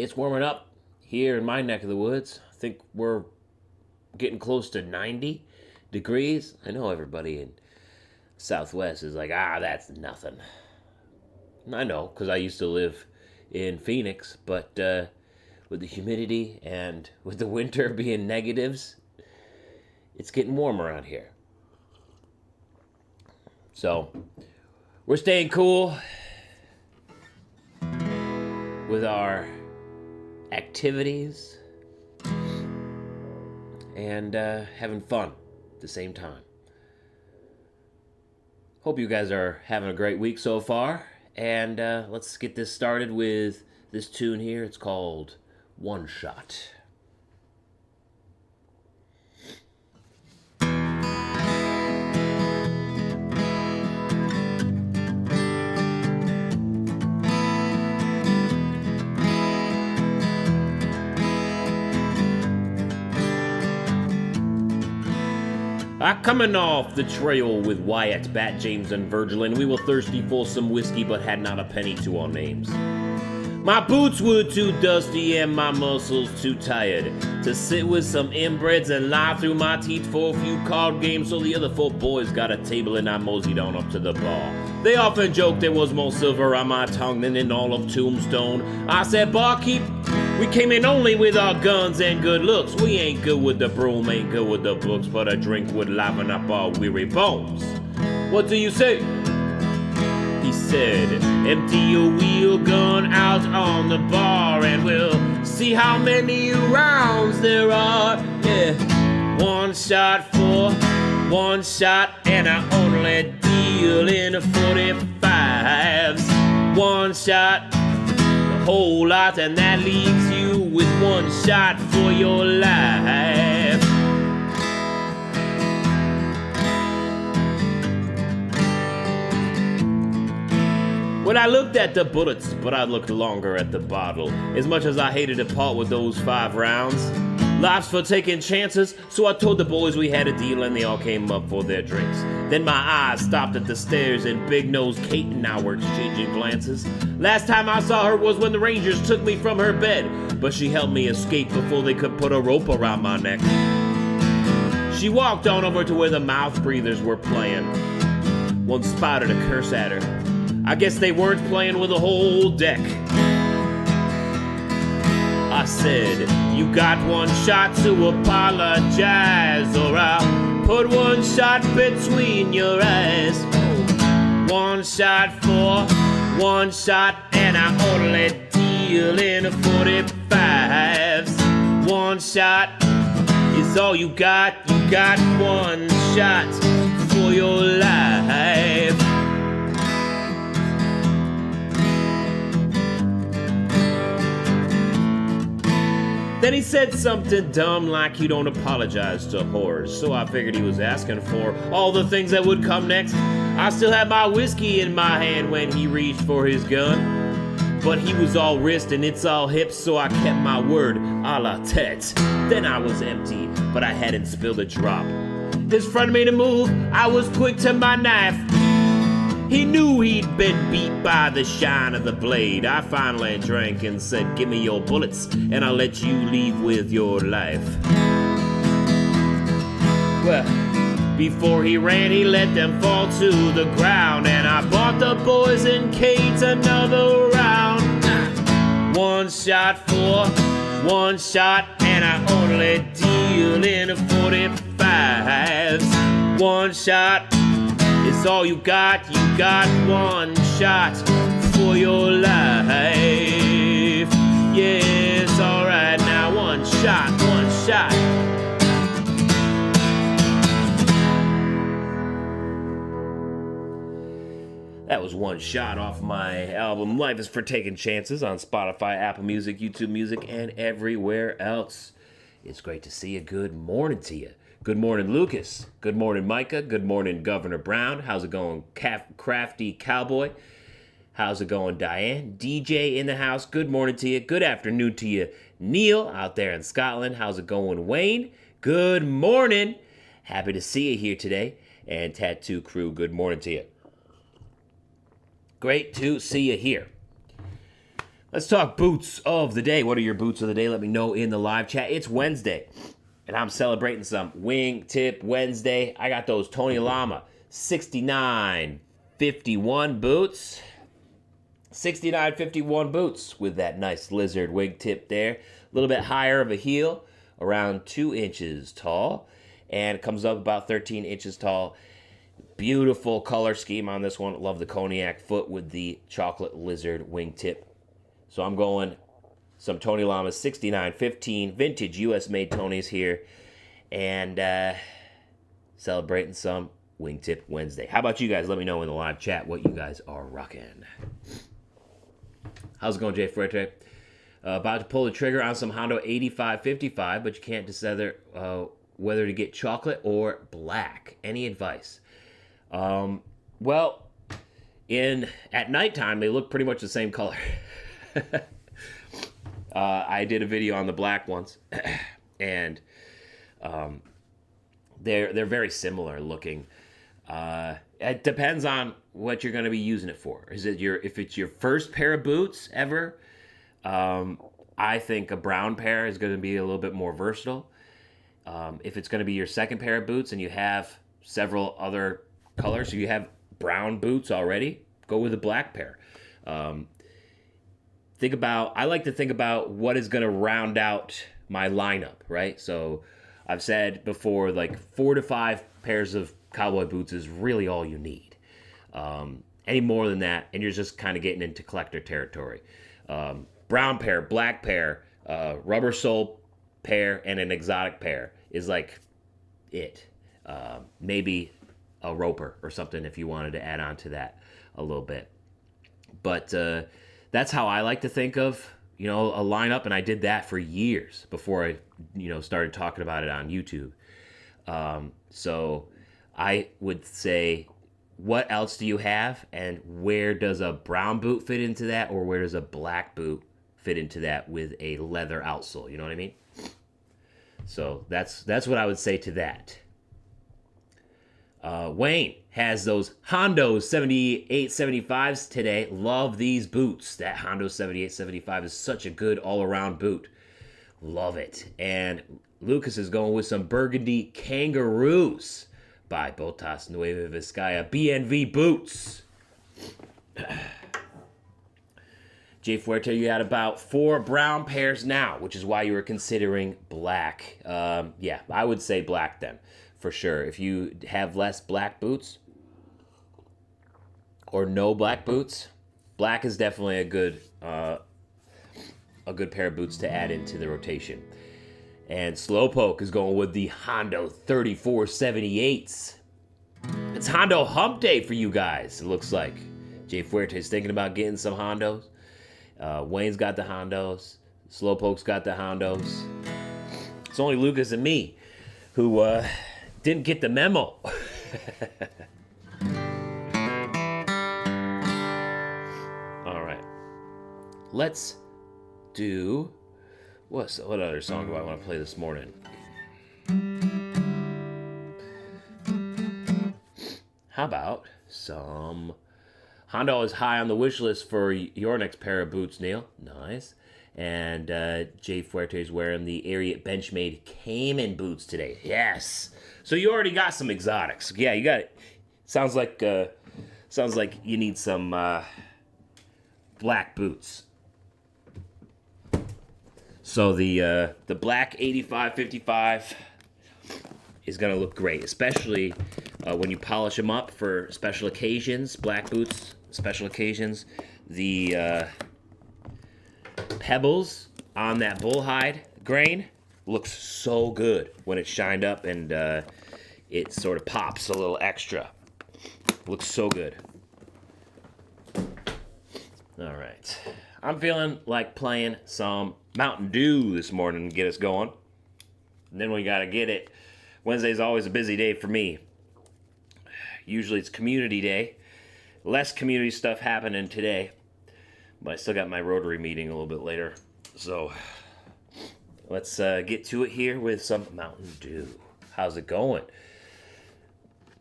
it's warming up here in my neck of the woods. I think we're getting close to 90 degrees. I know everybody in Southwest is like, that's nothing. I know, because I used to live in Phoenix, but with the humidity and with the winter being negatives, it's getting warmer around here. So, we're staying cool with our activities and having fun at the same time. Hope you guys are having a great week so far. And let's get this started with this tune here. It's called One Shot. Coming off the trail with Wyatt, Bat, James, and Virgil, and we were thirsty for some whiskey, but had not a penny to our names. My boots were too dusty and my muscles too tired to sit with some inbreds and lie through my teeth for a few card games, so the other 4 boys got a table and I moseyed on up to the bar. They often joked there was more silver on my tongue than in all of Tombstone. I said, barkeep, we came in only with our guns and good looks. We ain't good with the broom, ain't good with the books, but a drink would liven up our weary bones. What do you say? He said, empty your wheel gun out on the bar and we'll see how many rounds there are. Yeah, 1 shot for 1 shot, and I only deal in 45s. 1 shot, a whole lot, and that leaves you with 1 shot for your life. When I looked at the bullets, but I looked longer at the bottle. As much as I hated to part with those 5 rounds, life's for taking chances, so I told the boys we had a deal and they all came up for their drinks. Then my eyes stopped at the stairs and Big Nose Kate and I were exchanging glances. Last time I saw her was when the Rangers took me from her bed, but she helped me escape before they could put a rope around my neck. She walked on over to where the mouth breathers were playing. One spouted a curse at her. I guess they weren't playing with a whole deck. I said, you got 1 shot to apologize, or I'll put 1 shot between your eyes. 1 shot for 1 shot, and I only deal in 45s. 1 shot is all you got 1 shot for your life. Then he said something dumb like you don't apologize to whores, so I figured he was asking for all the things that would come next. I still had my whiskey in my hand when he reached for his gun, but he was all wrist and it's all hips, so I kept my word a la tete. Then I was empty, but I hadn't spilled a drop. His friend made a move, I was quick to my knife. He knew he'd been beat by the shine of the blade. I finally drank and said, give me your bullets, and I'll let you leave with your life. Well, before he ran, he let them fall to the ground, and I bought the boys and Kate another round. 1 shot for 1 shot, and I only deal in 45s. 1 shot is all you got 1 shot for your life. Yeah, it's alright now, 1 shot, 1 shot. That was 1 shot off my album Life is for Taking Chances on Spotify, Apple Music, YouTube Music, and everywhere else. It's great to see you. Good morning to you. Good morning, Lucas. Good morning, Micah. Good morning, Governor Brown. How's it going, Crafty Cowboy? How's it going, Diane? DJ in the house. Good morning to you. Good afternoon to you, Neil, out there in Scotland. How's it going, Wayne? Good morning. Happy to see you here today. And Tattoo Crew, good morning to you. Great to see you here. Let's talk boots of the day. What are your boots of the day? Let me know in the live chat. It's Wednesday, and I'm celebrating some Wingtip Wednesday. I got those Tony Lama 6951 boots. 6951 boots with that nice lizard wingtip there. A little bit higher of a heel, around 2 inches tall, and it comes up about 13 inches tall. Beautiful color scheme on this one. Love the cognac foot with the chocolate lizard wingtip. So I'm going some Tony Lama 6915 vintage US made Tonys here, and celebrating some Wingtip Wednesday. How about you guys? Let me know in the live chat what you guys are rocking. How's it going, Jay Fuerte? About to pull the trigger on some Hondo 8555, but you can't decide whether to get chocolate or black. Any advice? Well, at nighttime, they look pretty much the same color. I did a video on the black ones, and they're very similar looking. It depends on what you're going to be using it for. If it's your first pair of boots ever, I think a brown pair is going to be a little bit more versatile. If it's going to be your second pair of boots and you have several other colors, so you have brown boots already, go with a black pair. I like to think about what is going to round out my lineup, right? So I've said before, like 4 to 5 pairs of cowboy boots is really all you need. Any more than that, and you're just kind of getting into collector territory. Brown pair, black pair, rubber sole pair, and an exotic pair is like it. Maybe a roper or something if you wanted to add on to that a little bit. But that's how I like to think of, a lineup, and I did that for years before I, started talking about it on YouTube. So I would say, what else do you have, and where does a brown boot fit into that, or where does a black boot fit into that with a leather outsole? You know what I mean? So that's what I would say to that. Wayne has those Hondo 7875s today. Love these boots. That Hondo 7875 is such a good all-around boot. Love it. And Lucas is going with some Burgundy Kangaroos by Botas Nueva Vizcaya BNV boots. Jay Fuerte, you had about 4 brown pairs now, which is why you were considering black. Yeah, I would say black then, for sure. If you have less black boots or no black boots, black is definitely a good pair of boots to add into the rotation. And Slowpoke is going with the Hondo 3478s. It's Hondo hump day for you guys, it looks like. Jay Fuerte is thinking about getting some Hondos. Wayne's got the Hondos. Slowpoke's got the Hondos. It's only Lucas and me who didn't get the memo. All right. Let's do... What other song do I want to play this morning? How about some... Hondo is high on the wish list for your next pair of boots, Neil. Nice. And Jay Fuerte is wearing the Ariat Benchmade Cayman boots today. Yes. So you already got some exotics. Yeah, you got it. Sounds like you need some black boots. So the black 8555 is going to look great, especially when you polish them up for special occasions, black boots, special occasions. The pebbles on that bullhide grain looks so good when it's shined up, and it sort of pops a little extra. Looks so good. All right. I'm feeling like playing some Mountain Dew this morning to get us going. And then we got to get it. Wednesday's always a busy day for me. Usually it's community day. Less community stuff happening today. But I still got my Rotary meeting a little bit later. So let's get to it here with some Mountain Dew. How's it going?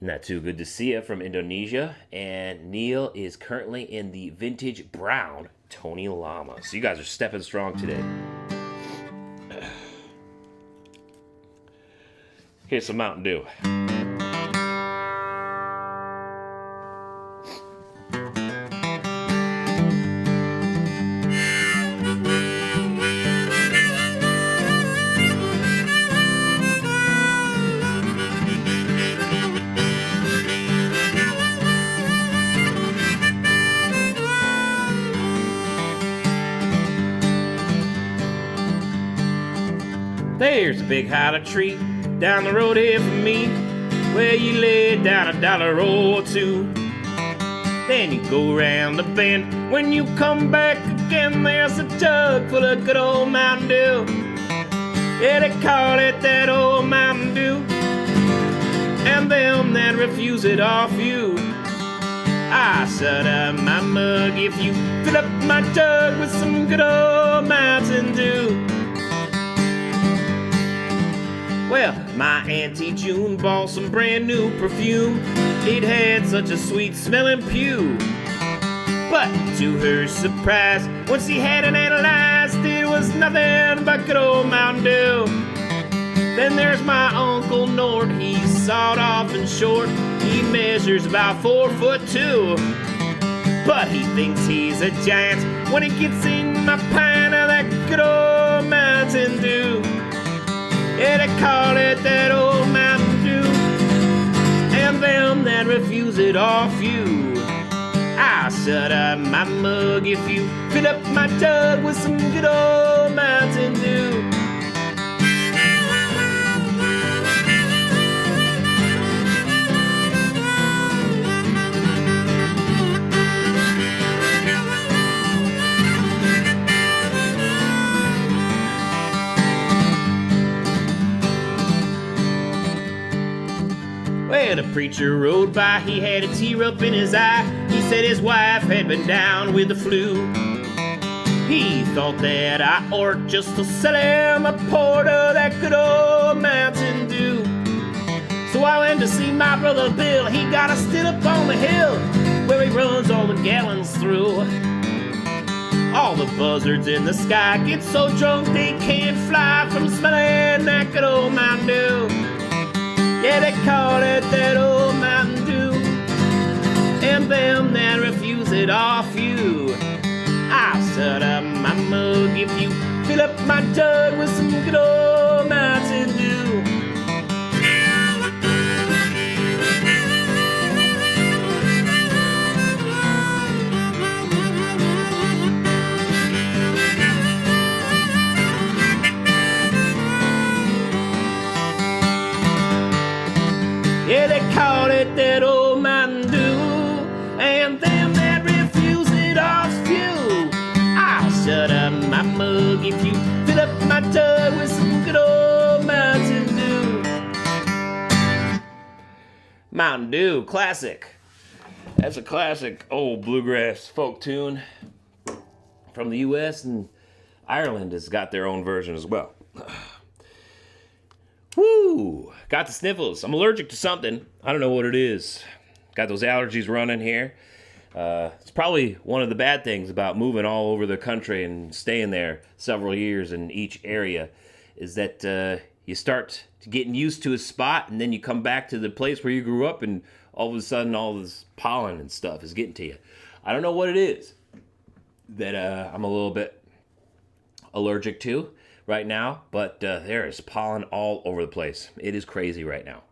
Not too good to see you from Indonesia. And Neil is currently in the vintage brown Tony Llama. So you guys are stepping strong today. Here's some Mountain Dew. There's a big holler tree down the road here from me, where you lay down $1 or two. Then you go round the bend. When you come back again, there's a jug full of good old Mountain Dew. Yeah, they call it that old Mountain Dew. And them that refuse it off you, I shut up my mug if you fill up my jug with some good old Mountain Dew. Well, my Auntie June bought some brand new perfume. It had such a sweet smelling pew. But to her surprise, when she had it analyzed, it was nothing but good old Mountain Dew. Then there's my Uncle Nort, he's sawed off and short. He measures about 4'2". But he thinks he's a giant when he gets in my pint of that good old Mountain Dew. Yeah, they call it that old Mountain Dew. And them that refuse it off you, I'll shut up my mug if you fill up my jug with some good old Mountain Dew. Well, the preacher rode by, he had a tear up in his eye. He said his wife had been down with the flu. He thought that I ought just to sell him a quart of that good old Mountain Dew. So I went to see my brother Bill. He got a still up on the hill where he runs all the gallons through. All the buzzards in the sky get so drunk they can't fly from smelling that good old Mountain Dew. Yeah, they call it that old Mountain Dew. And them that refuse it off you, I'll shut up my mug if you fill up my jug with some good old Mountain Dew. Yeah, they call it that old Mountain Dew. And them that refuse it off you, I'll shut up my mug if you fill up my jug with some good old Mountain Dew. Mountain Dew, classic. That's a classic old bluegrass folk tune from the U.S. and Ireland has got their own version as well. Woo! Got the sniffles. I'm allergic to something. I don't know what it is. Got those allergies running here. It's probably one of the bad things about moving all over the country and staying there several years in each area is that you start getting used to a spot and then you come back to the place where you grew up and all of a sudden all this pollen and stuff is getting to you. I don't know what it is that I'm a little bit allergic to right now, but there is pollen all over the place. It is crazy right now.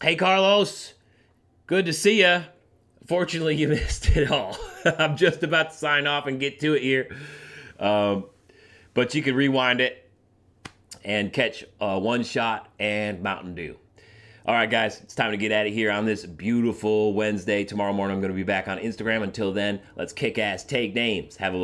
Hey, Carlos. Good to see you. Fortunately, you missed it all. I'm just about to sign off and get to it here. But you can rewind it and catch One Shot and Mountain Dew. All right, guys, it's time to get out of here on this beautiful Wednesday. Tomorrow morning, I'm going to be back on Instagram. Until then, let's kick ass, take names, have a little